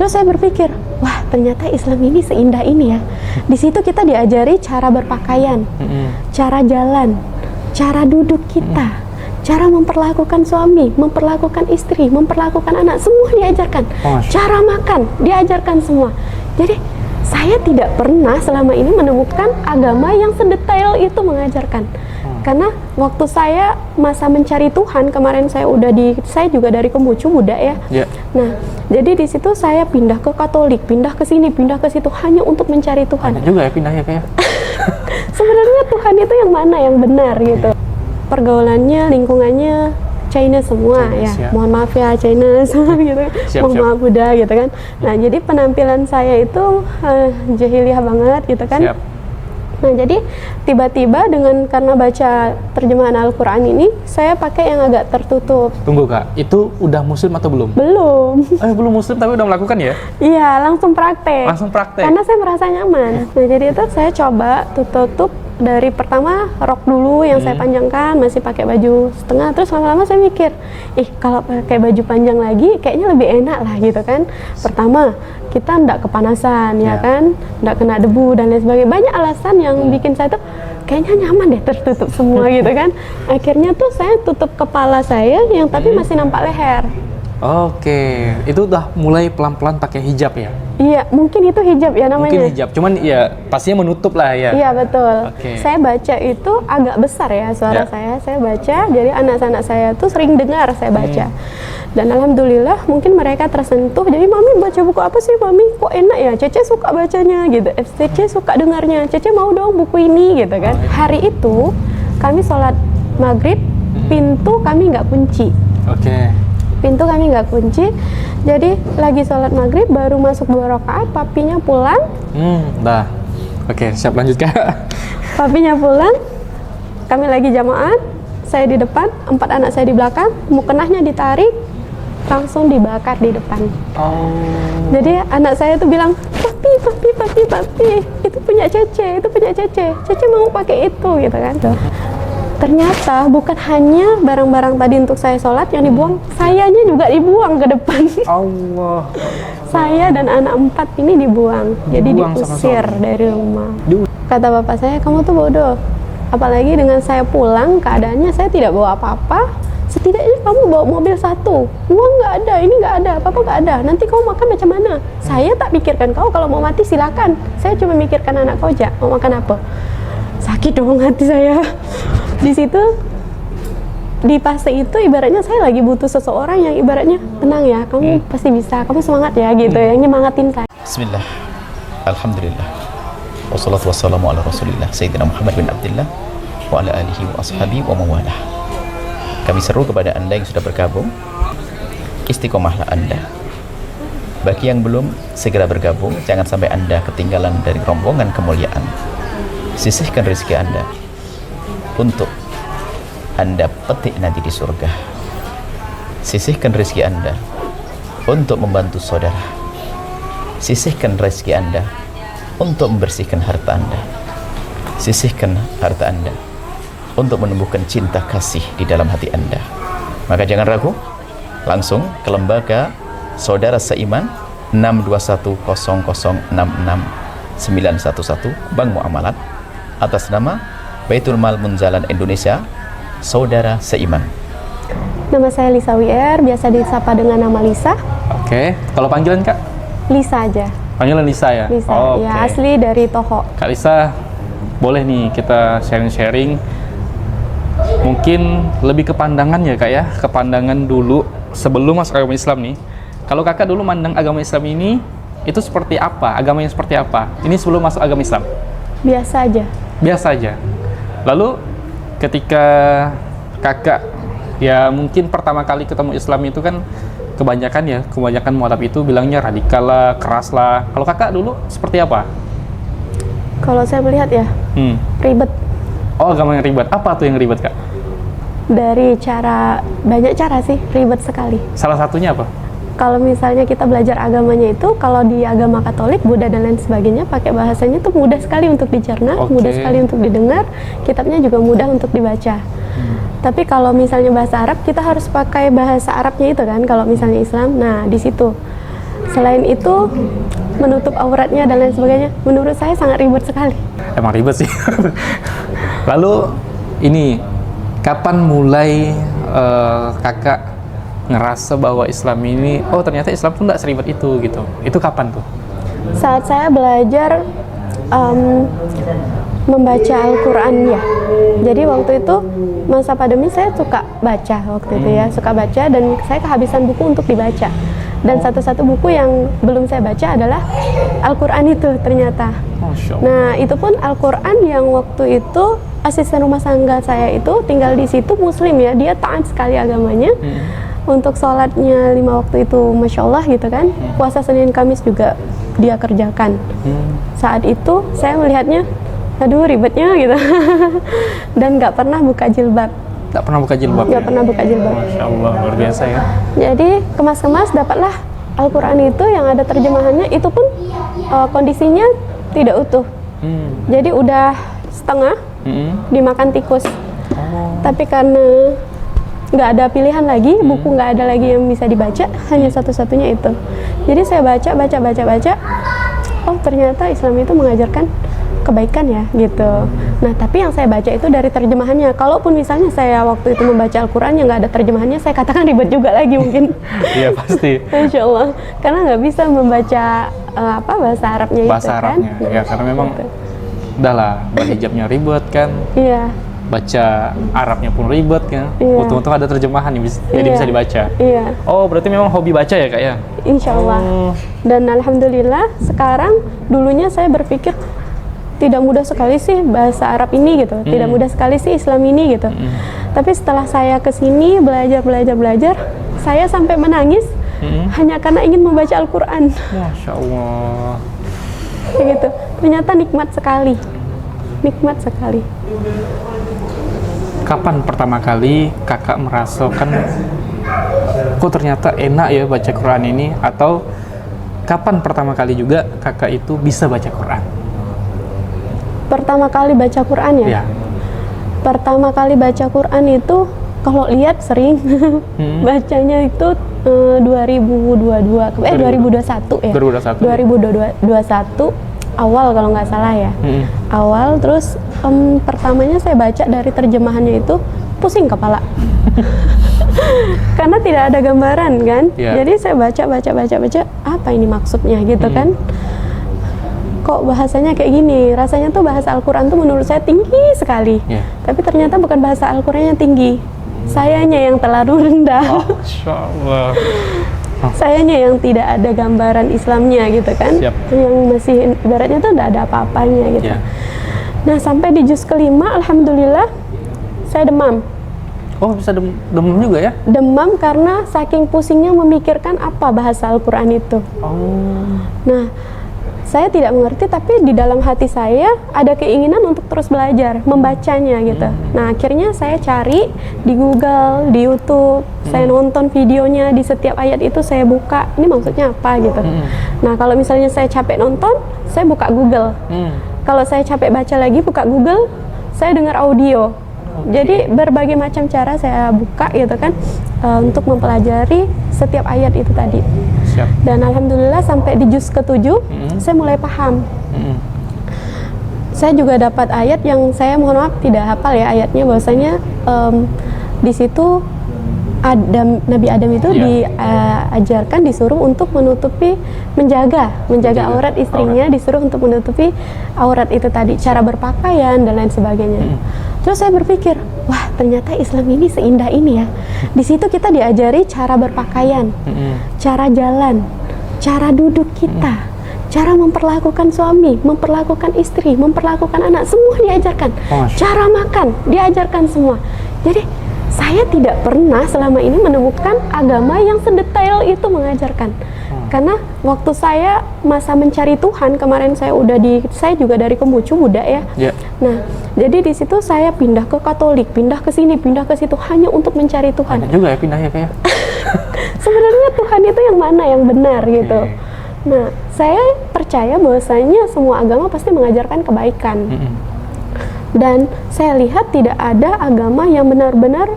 Terus saya berpikir, wah ternyata Islam ini seindah ini ya. Di situ kita diajari cara berpakaian, cara jalan, cara duduk kita, cara memperlakukan suami, memperlakukan istri, memperlakukan anak, semua diajarkan. Cara makan, diajarkan semua. Jadi saya tidak pernah selama ini menemukan agama yang sedetail itu mengajarkan. Karena waktu saya masa mencari Tuhan kemarin, saya juga dari Kembucu Buddha ya. Nah, jadi di situ saya pindah ke Katolik, pindah ke sini, pindah ke situ hanya untuk mencari Tuhan. Ada juga ya pindahnya kayak. Sebenarnya Tuhan itu yang mana yang benar gitu. Pergaulannya, lingkungannya China semua ya. Siap. Mohon maaf ya China semua gitu. Mohon maaf Buddha gitu kan. Nah, jadi penampilan saya itu jahiliyah banget gitu kan. Siap. Nah, jadi tiba-tiba karena baca terjemahan Al-Quran ini, saya pakai yang agak tertutup. Tunggu Kak, itu udah muslim atau belum? Belum. Belum muslim tapi udah melakukan ya? Iya, langsung praktek. Langsung praktek? Karena saya merasa nyaman. Nah, jadi itu saya coba tutup dari pertama rok dulu yang saya panjangkan, masih pakai baju setengah. Terus lama-lama saya mikir, kalau pakai baju panjang lagi kayaknya lebih enak lah gitu kan. Pertama, kita nggak kepanasan ya kan, nggak kena debu dan lain sebagainya. Banyak alasan yang bikin saya tuh kayaknya nyaman deh tertutup semua gitu kan. Akhirnya tuh saya tutup kepala saya yang tapi masih nampak leher. Oke, itu udah mulai pelan-pelan pakai hijab ya? Iya, mungkin itu hijab ya namanya. Mungkin hijab, cuman ya pastinya menutup lah ya. Iya betul. Oke. Saya baca itu agak besar ya suara saya baca, jadi anak-anak saya tuh sering dengar saya baca. Dan alhamdulillah mungkin mereka tersentuh, jadi Mami baca buku apa sih Mami? Kok enak ya? Cece suka bacanya gitu, Cece suka dengarnya, Cece mau dong buku ini gitu kan. Hari itu kami sholat maghrib, pintu kami nggak kunci. Oke. Pintu kami nggak kunci, jadi lagi sholat maghrib baru masuk 2 rakaat, papinya pulang. Dah. Oke, siap lanjut Kak. Papinya pulang, kami lagi jamaah, saya di depan, 4 anak saya di belakang, mukenahnya ditarik, langsung dibakar di depan. Jadi anak saya tuh bilang, papi, itu punya Cece, Cece mau pakai itu gitu kan. Ternyata bukan hanya barang-barang tadi untuk saya sholat yang dibuang, sayanya juga dibuang ke depan. Allah. Saya dan anak 4 ini dibuang, jadi diusir dari rumah. Kata bapak saya, kamu tuh bodoh. Apalagi dengan saya pulang, keadaannya saya tidak bawa apa-apa. Setidaknya kamu bawa mobil 1, uang nggak ada, ini nggak ada, apa-apa nggak ada. Nanti kamu makan macam mana? Saya tak pikirkan kau, kalau mau mati silakan. Saya cuma mikirkan anak kau aja, mau makan apa. Sakit dong hati saya. Di situ, di fase itu ibaratnya saya lagi butuh seseorang yang ibaratnya tenang ya, kamu pasti bisa, kamu semangat ya gitu, yang nyemangatin saya. Bismillah, Alhamdulillah, wassalatu wassalamu ala rasulillah Sayyidina Muhammad bin Abdillah wa ala alihi wa ashabi wa mawalah. Kami seru kepada Anda yang sudah bergabung, istiqomahlah Anda. Bagi yang belum, segera bergabung, jangan sampai Anda ketinggalan dari rombongan kemuliaan. Sisihkan rezeki Anda untuk Anda petik nanti di surga. Sisihkan rezeki Anda untuk membantu saudara. Sisihkan rezeki Anda untuk membersihkan harta Anda. Sisihkan harta Anda untuk menumbuhkan cinta kasih di dalam hati Anda. Maka jangan ragu, langsung ke lembaga Saudara Seiman 62100669911 Bank Muamalat atas nama Baitul Mal Munzalan Indonesia, Saudara Seiman. Nama saya Lisa WR, biasa disapa dengan nama Lisa. Oke, kalau panggilan Kak? Lisa aja. Panggilan Lisa ya? Lisa, ya asli dari Toho. Kak Lisa, boleh nih kita sharing-sharing. Mungkin lebih ke pandangan ya Kak ya, ke pandangan dulu sebelum masuk agama Islam nih. Kalau Kakak dulu mandang agama Islam ini, itu seperti apa? Agama yang seperti apa? Ini sebelum masuk agama Islam? Biasa aja. Biasa aja. Lalu ketika Kakak ya mungkin pertama kali ketemu Islam itu kan kebanyakan mualaf itu bilangnya radikal lah, keras lah. Kalau Kakak dulu seperti apa? Kalau saya melihat ya, ribet. Oh, agama yang ribet. Apa tuh yang ribet Kak? Dari banyak cara sih, ribet sekali. Salah satunya apa? Kalau misalnya kita belajar agamanya itu, kalau di agama Katolik, Buddha dan lain sebagainya, pakai bahasanya tuh mudah sekali untuk dicerna, mudah sekali untuk didengar, kitabnya juga mudah untuk dibaca. Tapi kalau misalnya bahasa Arab, kita harus pakai bahasa Arabnya itu kan, kalau misalnya Islam. Nah, di situ Selain itu menutup auratnya dan lain sebagainya, menurut saya sangat ribet sekali. Emang ribet sih. Lalu ini kapan mulai kakak ngerasa bahwa Islam ini, oh ternyata Islam tuh nggak seribet itu gitu? Itu kapan tuh? Saat saya belajar membaca Al-Quran ya. Jadi waktu itu masa pandemi saya suka baca waktu itu ya, suka baca dan saya kehabisan buku untuk dibaca. Dan satu-satu buku yang belum saya baca adalah Al-Quran itu ternyata. Masya Allah. Nah itu pun Al-Quran yang waktu itu asisten rumah tangga saya itu tinggal di situ Muslim ya, dia taat sekali agamanya. Untuk sholatnya 5 waktu itu Masya Allah gitu kan. Puasa Senin Kamis juga dia kerjakan. Saat itu saya melihatnya, aduh ribetnya gitu. Dan nggak pernah buka jilbab. Nggak pernah buka jilbab? Nggak pernah buka jilbab. Masya Allah, luar biasa ya. Jadi kemas-kemas dapatlah Al-Quran itu yang ada terjemahannya, itu pun kondisinya tidak utuh. Jadi udah setengah dimakan tikus. Tapi karena nggak ada pilihan lagi, buku nggak ada lagi yang bisa dibaca, hanya satu-satunya itu. Jadi saya baca. Oh ternyata Islam itu mengajarkan kebaikan ya gitu. Nah tapi yang saya baca itu dari terjemahannya. Kalaupun misalnya saya waktu itu membaca Al-Quran yang nggak ada terjemahannya, saya katakan ribet juga lagi mungkin. Iya pasti. Insya Allah, karena nggak bisa membaca bahasa Arabnya Bahasa itu kan. Arabnya, ya karena memang udahlah, berhijabnya ribet kan. Iya. Baca Arabnya pun ribet kan. Iya. Untung-untung ada terjemahan jadi Iya. bisa dibaca. Iya. Oh berarti memang hobi baca ya kak ya? Insya Allah. Dan alhamdulillah sekarang, dulunya saya berpikir tidak mudah sekali sih bahasa Arab ini gitu, tidak mudah sekali sih Islam ini gitu. Tapi setelah saya kesini belajar, saya sampai menangis hanya karena ingin membaca Al-Quran. Masya Allah. Kayak gitu. Ternyata nikmat sekali, nikmat sekali. Kapan pertama kali kakak merasakan kok ternyata enak ya baca Quran ini, atau kapan pertama kali juga kakak itu bisa baca Quran? Pertama kali baca Quran ya? Ya. Pertama kali baca Quran itu kalau lihat sering bacanya itu 2021 ya. 2021 awal kalau nggak salah ya. Awal terus pertamanya saya baca dari terjemahannya itu pusing kepala. Karena tidak ada gambaran kan. Jadi saya baca apa ini maksudnya gitu kan. Kok bahasanya kayak gini, rasanya tuh bahasa Al-Quran tuh menurut saya tinggi sekali. Tapi ternyata bukan bahasa Al-Quran yang tinggi, sayanya yang terlalu rendah. Masya Allah. Sayanya yang tidak ada gambaran Islamnya gitu kan. Yang masih ibaratnya tuh tidak ada apa-apanya gitu. Nah sampai di juz kelima alhamdulillah saya demam. Oh bisa demam juga ya? Demam karena saking pusingnya memikirkan apa bahasa Al-Quran itu. Nah saya tidak mengerti, tapi di dalam hati saya ada keinginan untuk terus belajar, membacanya gitu. Nah akhirnya saya cari di Google, di YouTube, saya nonton videonya, di setiap ayat itu saya buka, ini maksudnya apa gitu. Nah kalau misalnya saya capek nonton, saya buka Google. Kalau saya capek baca lagi, buka Google, saya dengar audio. Jadi berbagai macam cara saya buka gitu kan, untuk mempelajari setiap ayat itu tadi. Dan alhamdulillah sampai di juz ke-7 saya mulai paham. Saya juga dapat ayat yang saya mohon maaf tidak hafal ya ayatnya, bahwasanya di situ Nabi Adam itu diajarkan, disuruh untuk menutupi, menjaga aurat istrinya, disuruh untuk menutupi aurat itu tadi, cara berpakaian dan lain sebagainya. Terus saya berpikir, wah ternyata Islam ini seindah ini ya. Di situ kita diajari cara berpakaian, cara jalan, cara duduk kita, cara memperlakukan suami, memperlakukan istri, memperlakukan anak, semua diajarkan. Cara makan diajarkan semua. Jadi saya tidak pernah selama ini menemukan agama yang sedetail itu mengajarkan. Karena waktu saya masa mencari Tuhan kemarin, saya juga dari Kembucu Buddha ya. Nah, jadi di situ saya pindah ke Katolik, pindah ke sini, pindah ke situ hanya untuk mencari Tuhan. Banyak juga ya pindahnya kayak. Sebenarnya Tuhan itu yang mana yang benar gitu. Nah, saya percaya bahwasanya semua agama pasti mengajarkan kebaikan. Dan saya lihat tidak ada agama yang benar-benar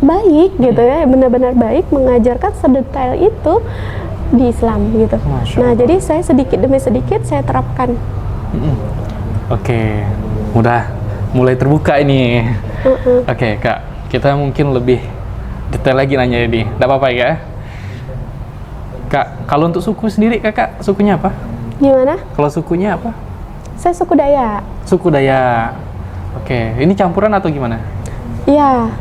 baik gitu ya, benar-benar baik mengajarkan sedetail itu di Islam gitu. Masya Nah, Allah. jadi saya sedikit demi sedikit saya terapkan. Oke, mulai terbuka ini. Oke, Kak, kita mungkin lebih detail lagi nanya ini. Nggak apa-apa ya? Kak, kalau untuk suku sendiri, Kakak sukunya apa? Gimana? Kalau sukunya apa? Saya suku Dayak. Suku Dayak. Oke, ini campuran atau gimana? Iya,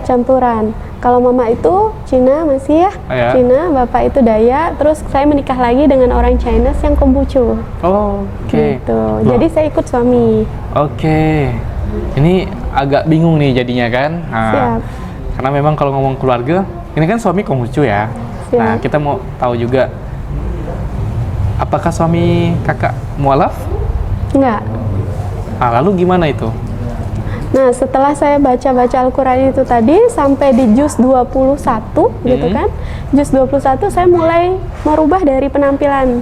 campuran. Kalau mama itu Cina masih ya, Ya. Cina, bapak itu Dayak. Terus saya menikah lagi dengan orang Chinese yang Konghucu. Oh, oke. Gitu. Loh. Jadi saya ikut suami. Oke. Ini agak bingung nih jadinya kan? Nah, Siap. karena memang kalau ngomong keluarga, ini kan suami Konghucu ya. Siap. Nah, kita mau tahu juga, apakah suami kakak mualaf? Enggak. Nah, lalu gimana itu? Nah, setelah saya baca-baca Al-Quran itu tadi sampai di juz 21 gitu kan. Juz 21 saya mulai merubah dari penampilan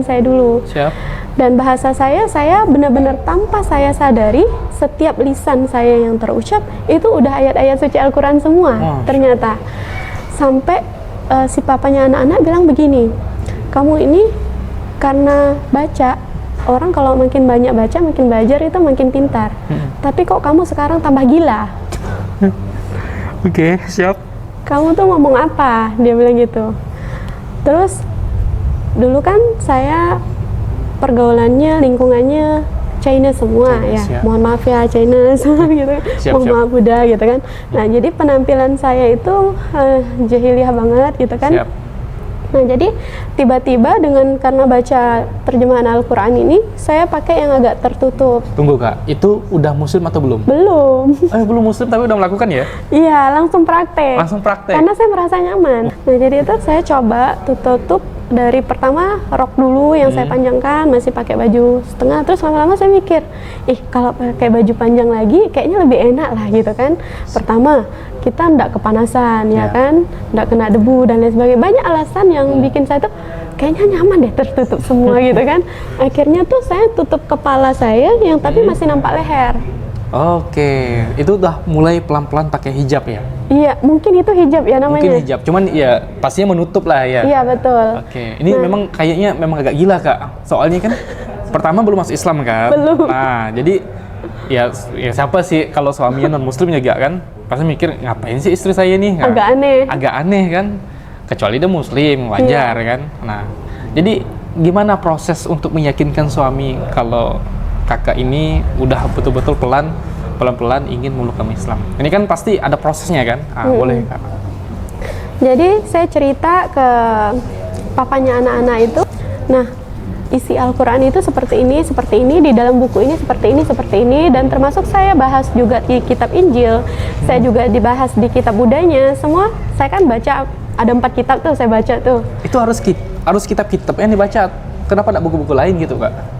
saya dulu. Siap. Dan bahasa saya benar-benar tanpa saya sadari, setiap lisan saya yang terucap itu udah ayat-ayat suci Al-Quran semua ternyata. Sampai si papanya anak-anak bilang begini, kamu ini karena baca, orang kalau makin banyak baca, makin belajar itu makin pintar. Tapi kok kamu sekarang tambah gila? Oke, siap. Kamu tuh ngomong apa? Dia bilang gitu. Terus dulu kan saya pergaulannya, lingkungannya China semua Chinese, ya. ya. Mohon maaf ya China semua gitu. Siap, Mohon siap. maaf Buddha gitu kan. Nah, jadi penampilan saya itu jahiliyah banget gitu kan. Siap. Nah, jadi tiba-tiba karena baca terjemahan Al-Quran ini, saya pakai yang agak tertutup. Tunggu Kak, itu udah muslim atau belum? Belum. Belum muslim tapi udah melakukan ya? Iya, langsung praktek. Langsung praktek? Karena saya merasa nyaman. Nah, jadi itu saya coba tutup dari pertama rok dulu yang saya panjangkan, masih pakai baju setengah. Terus lama-lama saya mikir, kalau pakai baju panjang lagi kayaknya lebih enak lah gitu kan. Pertama, kita nggak kepanasan ya kan, nggak kena debu dan lain sebagainya. Banyak alasan yang bikin saya tuh kayaknya nyaman deh tertutup semua gitu kan. Akhirnya tuh saya tutup kepala saya yang tapi masih nampak leher. Oke, itu udah mulai pelan-pelan pakai hijab ya? Iya, mungkin itu hijab ya namanya. Mungkin hijab, cuman ya pastinya menutup lah ya. Iya, betul. Oke, ini memang kayaknya memang agak gila Kak. Soalnya kan pertama belum masuk Islam kan? Belum. Nah, jadi ya siapa sih kalau suaminya non muslim juga kan? Pasti mikir ngapain sih istri saya nih? Nah, Agak aneh. Agak aneh kan? Kecuali dia muslim, wajar kan? Nah, jadi gimana proses untuk meyakinkan suami kalau kakak ini udah betul-betul pelan-pelan ingin meluk agama Islam? Ini kan pasti ada prosesnya kan? Boleh Kak. Jadi saya cerita ke papanya anak-anak itu, nah isi Al-Quran itu seperti ini, di dalam buku ini, seperti ini, dan termasuk saya bahas juga di kitab Injil, saya juga dibahas di kitab Budanya, semua saya kan baca, ada 4 kitab tuh saya baca tuh. Itu harus kitab-kitab yang dibaca. Kenapa tidak buku-buku lain gitu Kak?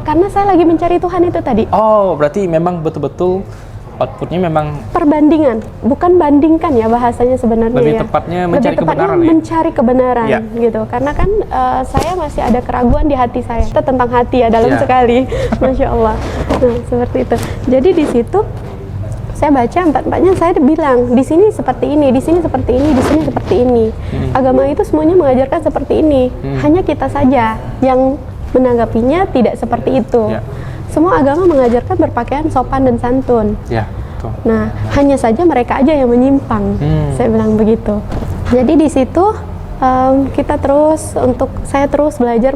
Karena saya lagi mencari Tuhan itu tadi. Oh, berarti memang betul-betul outputnya memang Perbandingan, bukan bandingkan ya bahasanya sebenarnya. lebih ya. tepatnya mencari Lebih tepatnya kebenaran ya? mencari kebenaran Ya. gitu. Karena kan saya masih ada keraguan di hati saya. Itu tentang hati ya, dalam Ya. sekali. Masya Allah. Nah, seperti itu. Jadi di situ saya baca 4-4-nya, saya bilang di sini seperti ini, di sini seperti ini, di sini seperti ini. Agama itu semuanya mengajarkan seperti ini. Hanya kita saja yang menanggapinya tidak seperti itu. Ya. Semua agama mengajarkan berpakaian sopan dan santun. ya, betul. Nah, hanya saja mereka aja yang menyimpang. Saya bilang begitu. Jadi di situ saya terus belajar.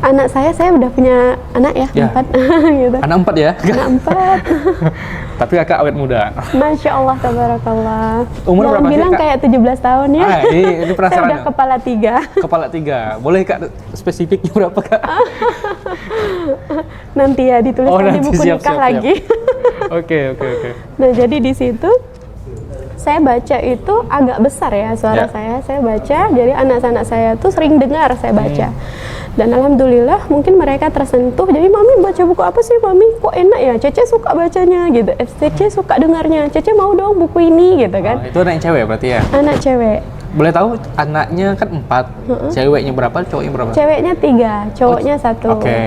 Anak saya udah punya anak ya, Ya. 4 gitu. Anak 4 ya? Anak 4. Tapi kakak awet muda. Masya Allah, tabarakallah. Umur Jangan berapa sih, bilang Kak? kayak 17 tahun ya. Ini penasaran. Saya udah kepala 3. Kepala 3. Boleh Kak spesifiknya berapa Kak? Nanti ya dituliskan di buku nikah lagi. Oke. Nah, jadi di situ saya baca itu agak besar ya suara saya baca, jadi anak-anak saya tuh sering dengar saya baca. Dan alhamdulillah mungkin mereka tersentuh, jadi mami baca buku apa sih mami, kok enak ya, Cece suka bacanya gitu, Cece suka dengarnya, Cece mau dong buku ini gitu kan. Itu anak yang cewek berarti ya? Anak cewek. Boleh tahu anaknya kan 4, ceweknya berapa, cowoknya berapa? Ceweknya 3, cowoknya 1. Oke.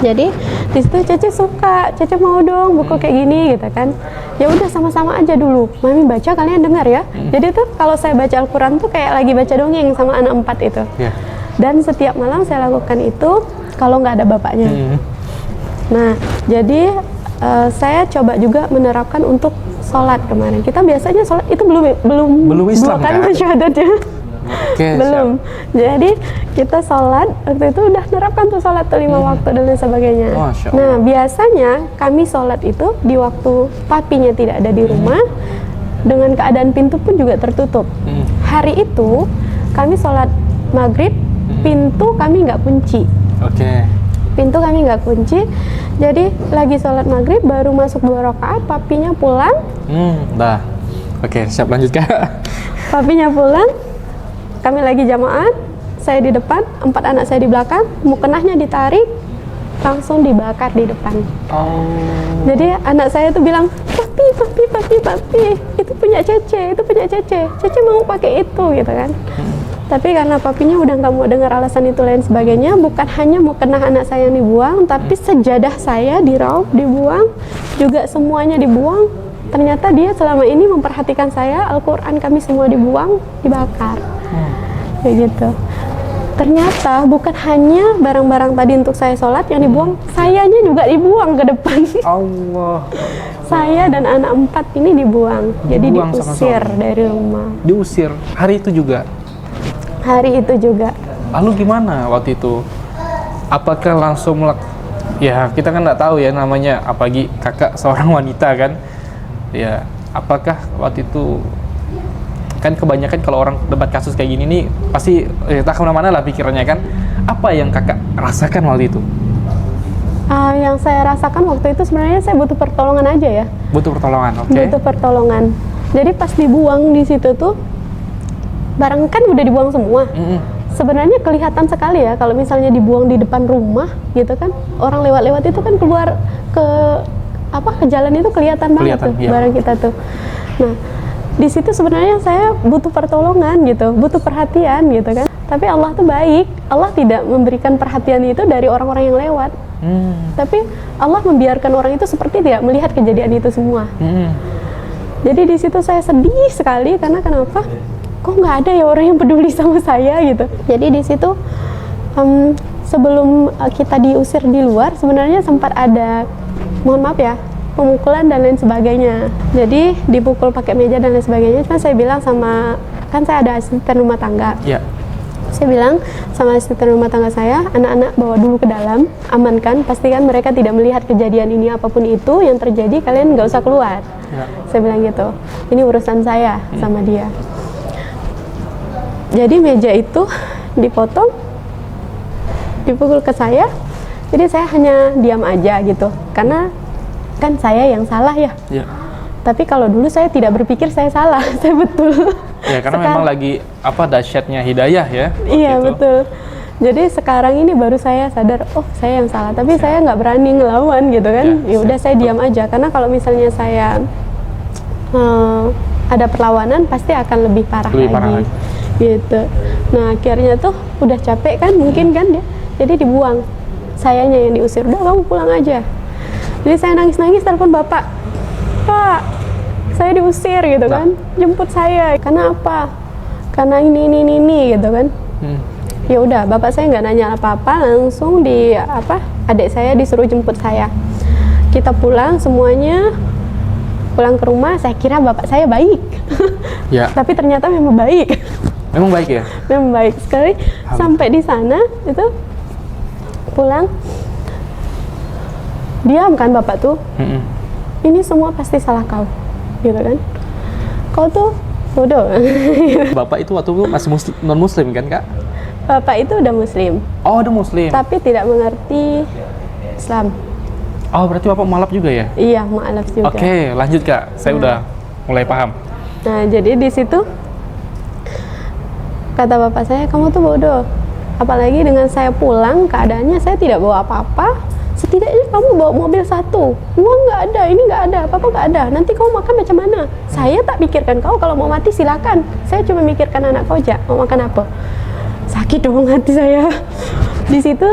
Jadi di situ Cece suka, Cece mau dong buku kayak gini gitu kan. ya udah sama-sama aja dulu. Mami baca, kalian dengar ya. Jadi tuh kalau saya baca Al-Quran tuh kayak lagi baca dongeng sama anak 4 itu. Yeah. Dan setiap malam saya lakukan itu kalau nggak ada bapaknya. Nah, jadi saya coba juga menerapkan untuk sholat kemarin. Kita biasanya sholat itu belum Islam kan? syahadatnya. Oke, Belum. Jadi kita sholat waktu itu udah nerapkan tuh sholat tuh 5 waktu dan lain sebagainya. Masya Allah. Nah, biasanya kami sholat itu di waktu papinya tidak ada di rumah, dengan keadaan pintu pun juga tertutup. Hari itu kami sholat maghrib, pintu kami nggak kunci. Oke. Pintu kami nggak kunci. Jadi lagi sholat maghrib baru masuk 2 rakaat, papinya pulang. Dah. Oke, siap lanjut Kak. Papinya pulang, kami lagi jamaah, saya di depan, 4 anak saya di belakang, mukenahnya ditarik, langsung dibakar di depan. Oh. Jadi anak saya tuh bilang, papi, itu punya Cece, Cece mau pakai itu gitu kan. Tapi karena papinya udah nggak mau dengar alasan itu lain sebagainya, bukan hanya mukenah anak saya yang dibuang, tapi sejadah saya diraup, dibuang, juga semuanya dibuang. Ternyata dia selama ini memperhatikan saya, Al-Quran kami semua dibuang, dibakar. Kayak gitu. Ternyata bukan hanya barang-barang tadi untuk saya sholat yang dibuang, sayanya juga dibuang ke depan. Allah. Saya dan anak 4 ini dibuang. Jadi Dibuang diusir sama-sama. dari rumah. Diusir hari itu juga. Hari itu juga. Lalu gimana waktu itu? Apakah langsung ya kita kan nggak tahu ya namanya, apalagi kakak seorang wanita kan. Ya, apakah waktu itu kan kebanyakan kalau orang debat kasus kayak gini nih pasti tak kemana-mana lah pikirannya kan. Apa yang kakak rasakan waktu itu? Yang saya rasakan waktu itu sebenarnya saya butuh pertolongan aja ya. Butuh pertolongan, oke. Butuh pertolongan. Jadi pas dibuang di situ tuh, barang kan udah dibuang semua. Sebenarnya kelihatan sekali ya kalau misalnya dibuang di depan rumah gitu kan, orang lewat-lewat itu kan keluar ke jalan itu kelihatan banget tuh, iya. barang kita tuh. Nah, di situ sebenarnya saya butuh pertolongan gitu, butuh perhatian gitu kan. Tapi Allah tuh baik, Allah tidak memberikan perhatian itu dari orang-orang yang lewat. Tapi Allah membiarkan orang itu seperti tidak melihat kejadian itu semua. Jadi di situ saya sedih sekali karena kenapa? Kok nggak ada ya orang yang peduli sama saya gitu. Jadi di situ sebelum kita diusir di luar sebenarnya sempat ada, mohon maaf ya, pemukulan dan lain sebagainya. Jadi dipukul pakai meja dan lain sebagainya. Cuma saya bilang sama, kan saya ada asisten rumah tangga. Ya. Saya bilang sama asisten rumah tangga saya, anak-anak bawa dulu ke dalam, amankan, pastikan mereka tidak melihat kejadian ini apapun itu yang terjadi, kalian nggak usah keluar. Ya. Saya bilang gitu. Ini urusan saya sama dia. Jadi meja itu dipotong, dipukul ke saya. Jadi saya hanya diam aja gitu, karena kan saya yang salah ya. Ya. Tapi kalau dulu saya tidak berpikir saya salah, saya betul. Ya karena memang lagi dahsyatnya hidayah ya. Iya gitu. betul. Jadi sekarang ini baru saya sadar, oh saya yang salah. Tapi saya nggak berani ngelawan gitu kan. Ya udah saya diam aja, karena kalau misalnya saya ada perlawanan pasti akan lebih parah lagi. Gitu. Nah akhirnya tuh udah capek kan, mungkin kan dia. Jadi dibuang. Sayanya yang diusir. Udah kamu pulang aja. Jadi saya nangis-nangis telepon bapak, Pak, saya diusir gitu kan, jemput saya. Karena apa? Karena ini gitu kan. Ya udah, bapak saya nggak nanya apa-apa, langsung adik saya disuruh jemput saya. Kita pulang semuanya, pulang ke rumah. Saya kira bapak saya baik, Ya. tapi ternyata memang baik. Memang baik ya. Memang baik sekali. Sampai di sana itu pulang. Diam kan bapak tuh, ini semua pasti salah kau, gitu kan? Kau tuh bodoh. Bapak itu waktu itu masih non muslim kan kak? Bapak itu udah muslim, Oh udah muslim. tapi tidak mengerti Islam. Oh berarti bapak mualaf juga ya? Iya, mu'alaf juga. Oke, lanjut kak. Saya udah mulai paham. Nah jadi di situ kata bapak saya, kamu tuh bodoh. Apalagi dengan saya pulang keadaannya saya tidak bawa apa-apa. Setidaknya kamu bawa mobil 1, uang nggak ada, ini nggak ada, apa-apa nggak ada. Nanti kamu makan macam mana? Saya tak pikirkan kau, kalau mau mati silakan. Saya cuma mikirkan anak kau aja, mau makan apa. Sakit dong hati saya. Di situ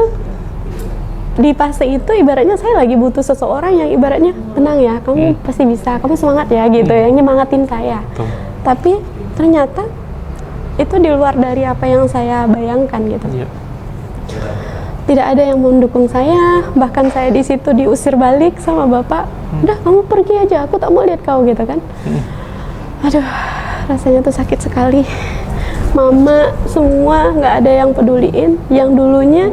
di fase itu ibaratnya saya lagi butuh seseorang yang ibaratnya tenang ya, kamu pasti bisa, kamu semangat ya gitu, yang nyemangatin saya. Betul. Tapi ternyata itu di luar dari apa yang saya bayangkan gitu. Iya. Tidak ada yang mendukung saya, bahkan saya di situ diusir balik sama bapak. Udah kamu pergi aja, aku tak mau lihat kau gitu kan. Aduh, rasanya tuh sakit sekali. Mama semua nggak ada yang peduliin, yang dulunya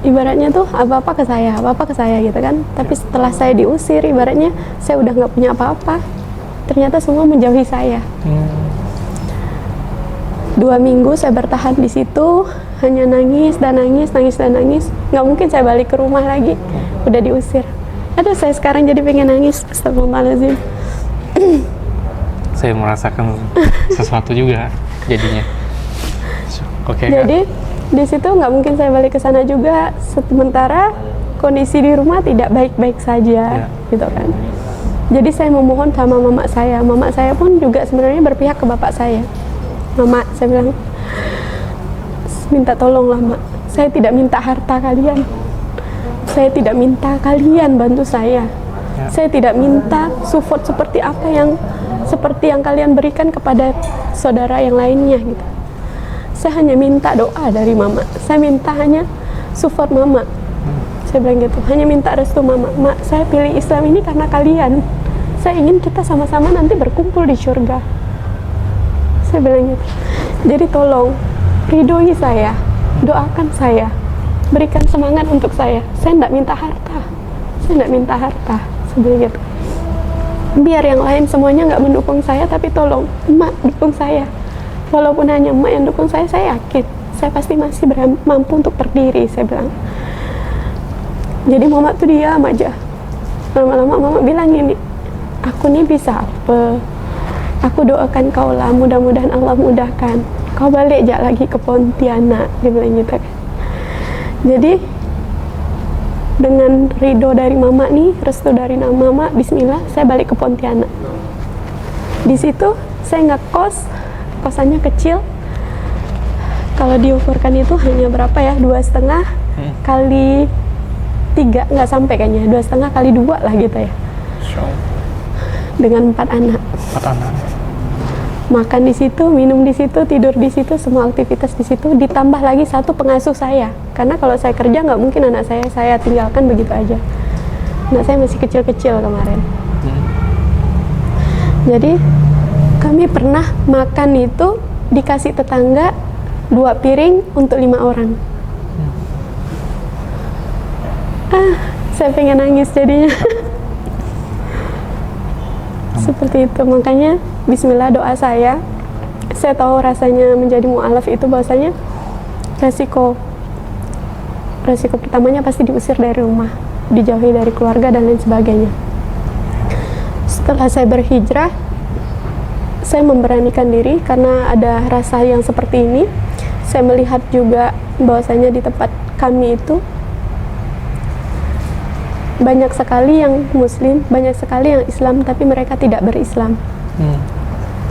ibaratnya tuh apa-apa ke saya gitu kan. Tapi setelah saya diusir, ibaratnya saya udah nggak punya apa-apa. Ternyata semua menjauhi saya. 2 minggu saya bertahan di situ, hanya nangis dan nangis. Nggak mungkin saya balik ke rumah lagi, udah diusir. Aduh, saya sekarang jadi pengen nangis. Astagfirullahaladzim. Saya merasakan sesuatu juga jadinya. Oke. Jadi di situ nggak mungkin saya balik ke sana juga. Sementara kondisi di rumah tidak baik-baik saja, gitu kan. Jadi saya memohon sama mama saya. Mama saya pun juga sebenarnya berpihak ke bapak saya. Mama, saya bilang, minta tolonglah mak. Saya tidak minta harta kalian. Saya tidak minta kalian bantu saya. Saya tidak minta support seperti apa yang kalian berikan kepada saudara yang lainnya gitu. Saya hanya minta doa dari mama. Saya minta hanya support mama. Saya bilang gitu, hanya minta restu mama. Mak, saya pilih Islam ini karena kalian. Saya ingin kita sama-sama nanti berkumpul di surga. Saya bilang gitu. Jadi tolong ridhoi saya, doakan saya, berikan semangat untuk saya. Saya tidak minta harta. Saya bilang gitu. Biar yang lain semuanya nggak mendukung saya, tapi tolong emak dukung saya. Walaupun hanya emak yang dukung saya yakin saya pasti masih mampu untuk berdiri, saya bilang. Jadi mama tuh diam aja. Lama-lama mama bilang gini, aku nih bisa apa? Aku doakan kau lah, mudah-mudahan Allah mudahkan. Kau balik aja lagi ke Pontianak, dia bilang gitu kan. Jadi dengan ridho dari mama nih, restu dari mama, bismillah, saya balik ke Pontianak. Di situ saya ngekos, kosannya kecil. Kalau diukurkan itu hanya berapa ya? 2,5 kali 3, nggak sampai kayaknya. 2,5 kali 2 lah gitu ya. Dengan 4 anak. 4 anak. Makan di situ, minum di situ, tidur di situ, semua aktivitas di situ. Ditambah lagi 1 pengasuh saya. Karena kalau saya kerja nggak mungkin anak saya tinggalkan begitu aja. Anak saya masih kecil-kecil kemarin. Jadi kami pernah makan itu dikasih tetangga 2 piring untuk 5 orang. Saya pengen nangis jadinya. Seperti itu, makanya bismillah doa saya tahu rasanya menjadi mu'alaf itu bahwasanya resiko pertamanya pasti diusir dari rumah, dijauhi dari keluarga dan lain sebagainya. Setelah saya berhijrah, saya memberanikan diri karena ada rasa yang seperti ini. Saya melihat juga bahwasanya di tempat kami itu banyak sekali yang muslim, banyak sekali yang Islam tapi mereka tidak berislam.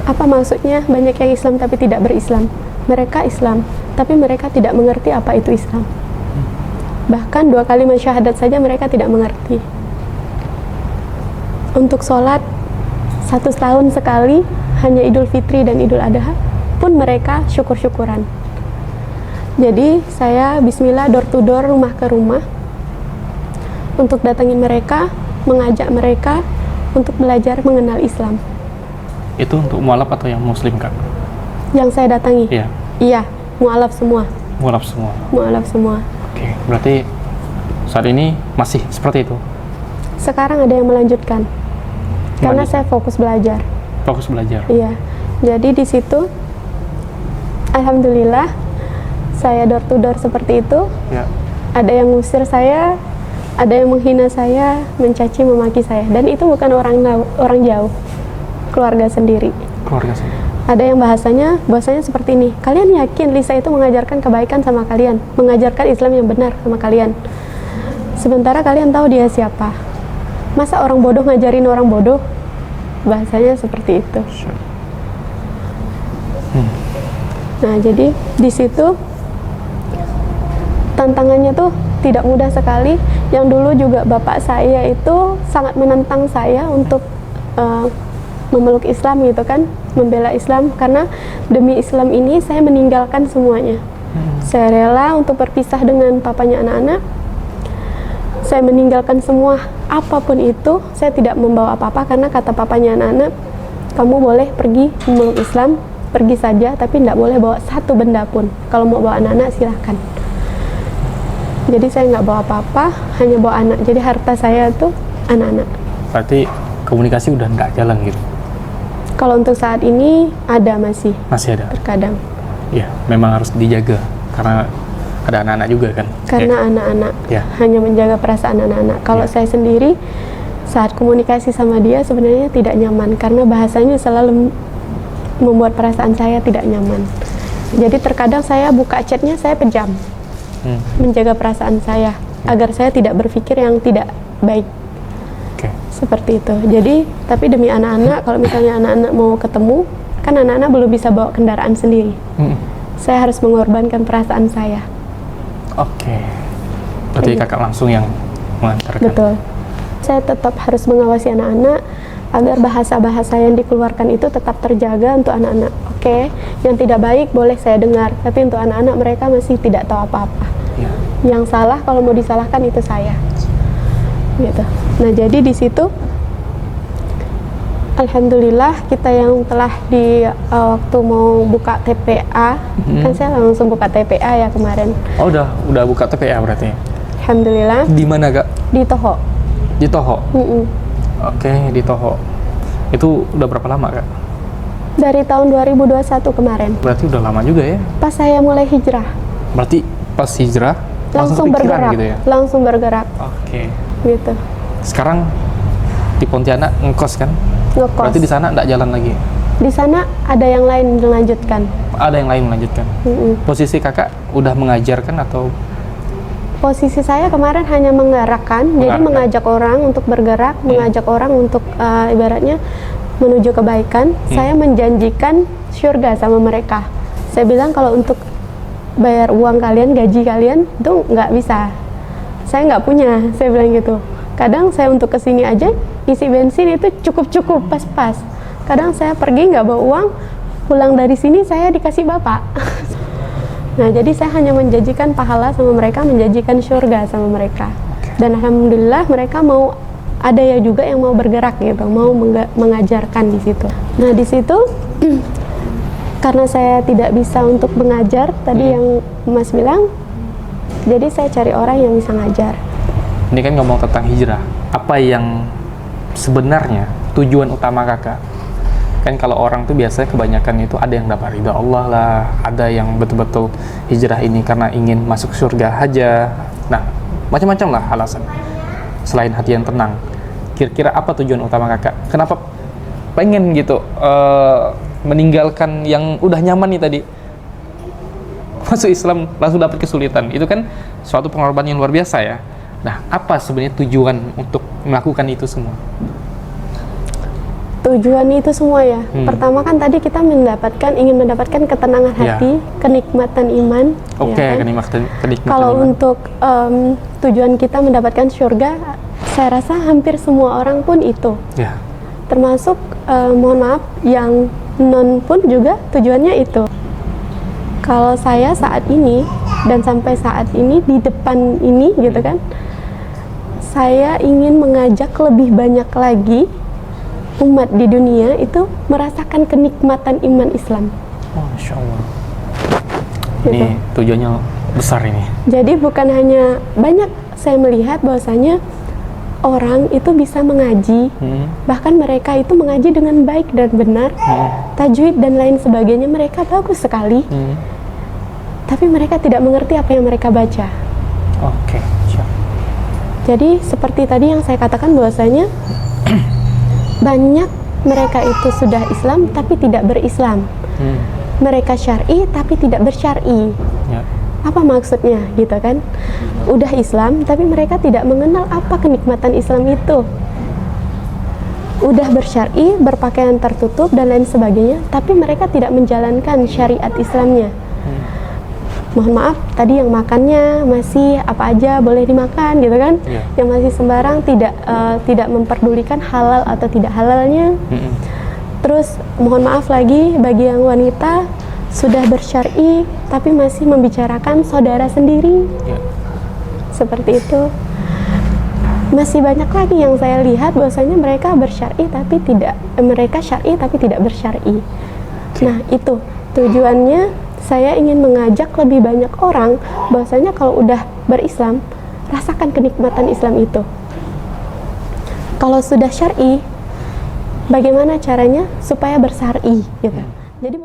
Apa maksudnya banyak yang Islam tapi tidak berislam? Mereka Islam tapi mereka tidak mengerti apa itu Islam. Bahkan 2 kalimat syahadat saja mereka tidak mengerti. Untuk sholat 1 tahun sekali, hanya Idul Fitri dan Idul Adha pun mereka syukur-syukuran. Jadi saya bismillah door to door, rumah ke rumah, untuk datangin mereka, mengajak mereka untuk belajar mengenal Islam. Itu untuk mualaf atau yang muslim, Kak? Yang saya datangi? Iya. Iya, mualaf semua. Mualaf semua. Mualaf semua. Oke, berarti saat ini masih seperti itu? Sekarang ada yang melanjutkan. Karena saya fokus belajar. Fokus belajar? Iya. Jadi di situ, alhamdulillah, saya door to door seperti itu. Ya. Ada yang ngusir saya, ada yang menghina saya, mencaci, memaki saya. Dan itu bukan orang jauh, keluarga sendiri. Keluarga sendiri. Ada yang bahasanya seperti ini. Kalian yakin Lisa itu mengajarkan kebaikan sama kalian, mengajarkan Islam yang benar sama kalian? Sementara kalian tahu dia siapa. Masa orang bodoh ngajarin orang bodoh? Bahasanya seperti itu. Nah, jadi di situ tantangannya tuh tidak mudah sekali. Yang dulu juga bapak saya itu sangat menentang saya untuk memeluk Islam gitu kan, membela Islam, karena demi Islam ini saya meninggalkan semuanya. Saya rela untuk berpisah dengan papanya anak-anak. Saya meninggalkan semua, apapun itu, saya tidak membawa apa-apa, karena kata papanya anak-anak, kamu boleh pergi memeluk Islam, pergi saja, tapi tidak boleh bawa satu benda pun. Kalau mau bawa anak-anak silahkan. Jadi saya nggak bawa apa-apa, hanya bawa anak. Jadi harta saya tuh anak-anak. Berarti komunikasi udah nggak jalan gitu? Kalau untuk saat ini ada masih Ada? terkadang. Ya, memang harus dijaga karena ada anak-anak juga kan? Karena anak-anak Ya. hanya menjaga perasaan anak-anak. Kalau Ya. saya sendiri saat komunikasi sama dia sebenarnya tidak nyaman, karena bahasanya selalu membuat perasaan saya tidak nyaman. Jadi terkadang saya buka chatnya, saya pejam, menjaga perasaan saya agar saya tidak berpikir yang tidak baik. Oke. Seperti itu. Jadi, tapi demi anak-anak, kalau misalnya anak-anak mau ketemu, kan anak-anak belum bisa bawa kendaraan sendiri. Saya harus mengorbankan perasaan saya. Oke. Berarti Kayak kakak langsung yang mengantarkan. Betul. Saya tetap harus mengawasi anak-anak agar bahasa-bahasa yang dikeluarkan itu tetap terjaga untuk anak-anak. Oke, yang tidak baik boleh saya dengar, tapi untuk anak-anak mereka masih tidak tahu apa-apa. Ya. Yang salah kalau mau disalahkan itu saya. Gitu. Nah, jadi di situ alhamdulillah kita yang telah di waktu mau buka TPA, kan saya langsung buka TPA ya kemarin. Oh, udah buka TPA berarti? Alhamdulillah. Di mana kak? Di Toho. Di Toho? Mm-mm. Oke, di Toho. Itu udah berapa lama kak? Dari tahun 2021 kemarin. Berarti udah lama juga ya? Pas saya mulai hijrah, Berarti pas hijrah langsung kepikiran bergerak, gitu ya? langsung bergerak, Oke. gitu. Sekarang di Pontianak ngekos kan? Ngekos. Berarti di sana nggak jalan lagi? Di sana ada yang lain melanjutkan. Ada yang lain melanjutkan? Posisi kakak udah mengajarkan atau? Posisi saya kemarin hanya menggerakkan, jadi mengajak orang untuk bergerak, mengajak orang untuk ibaratnya menuju kebaikan. Saya menjanjikan surga sama mereka. Saya bilang kalau untuk bayar uang kalian, gaji kalian itu nggak bisa. Saya nggak punya, saya bilang gitu. Kadang saya untuk kesini aja isi bensin itu cukup-cukup, pas-pas. Kadang saya pergi nggak bawa uang, pulang dari sini saya dikasih bapak. Nah, jadi saya hanya menjanjikan pahala sama mereka, menjanjikan surga sama mereka. Dan alhamdulillah mereka mau, ada ya juga yang mau bergerak gitu, mau mengajarkan di situ. Nah, di situ karena saya tidak bisa untuk mengajar, tadi yang Mas bilang, jadi saya cari orang yang bisa ngajar. Ini kan ngomong tentang hijrah. Apa yang sebenarnya tujuan utama kakak? Kan kalau orang tuh biasanya kebanyakan itu ada yang dapat ridha Allah lah, ada yang betul-betul hijrah ini karena ingin masuk surga aja. Nah, macam-macam lah alasan. Selain hati yang tenang, kira-kira apa tujuan utama kakak? Kenapa pengen gitu meninggalkan yang udah nyaman nih tadi, masuk Islam langsung dapat kesulitan? Itu kan suatu pengorbanan yang luar biasa ya. Nah, apa sebenarnya tujuan untuk melakukan itu semua? Tujuan itu semua ya. Pertama kan tadi kita ingin mendapatkan ketenangan hati, kenikmatan iman. Oke, ya kan? kenikmatan Kalau iman. untuk tujuan kita mendapatkan surga, saya rasa hampir semua orang pun itu. Ya. Termasuk mohon maaf, yang non pun juga tujuannya itu. Kalau saya saat ini dan sampai saat ini di depan ini gitu kan, saya ingin mengajak lebih banyak lagi umat di dunia itu merasakan kenikmatan iman Islam. Masya Allah. Gitu. Ini tujuannya besar ini. Jadi bukan hanya, banyak saya melihat bahwasanya orang itu bisa mengaji, bahkan mereka itu mengaji dengan baik dan benar, tajwid dan lain sebagainya mereka bagus sekali, tapi mereka tidak mengerti apa yang mereka baca. Oke, siap. Jadi seperti tadi yang saya katakan bahwasanya banyak mereka itu sudah Islam tapi tidak berislam. Mereka syar'i tapi tidak bersyar'i. Ya. Apa maksudnya gitu kan? Udah Islam tapi mereka tidak mengenal apa kenikmatan Islam itu. Udah bersyar'i, berpakaian tertutup dan lain sebagainya, tapi mereka tidak menjalankan syariat Islamnya. mohon maaf tadi yang makannya masih apa aja boleh dimakan gitu kan, yang masih sembarang, tidak memperdulikan halal atau tidak halalnya. Terus mohon maaf lagi bagi yang wanita sudah bersyar'i tapi masih membicarakan saudara sendiri, seperti itu. Masih banyak lagi yang saya lihat bahwasanya mereka bersyar'i tapi tidak, mereka syar'i tapi tidak bersyar'i. Nah itu tujuannya, saya ingin mengajak lebih banyak orang bahwasanya kalau udah berislam, rasakan kenikmatan Islam itu. Kalau sudah syar'i, bagaimana caranya supaya bersyar'i gitu. Jadi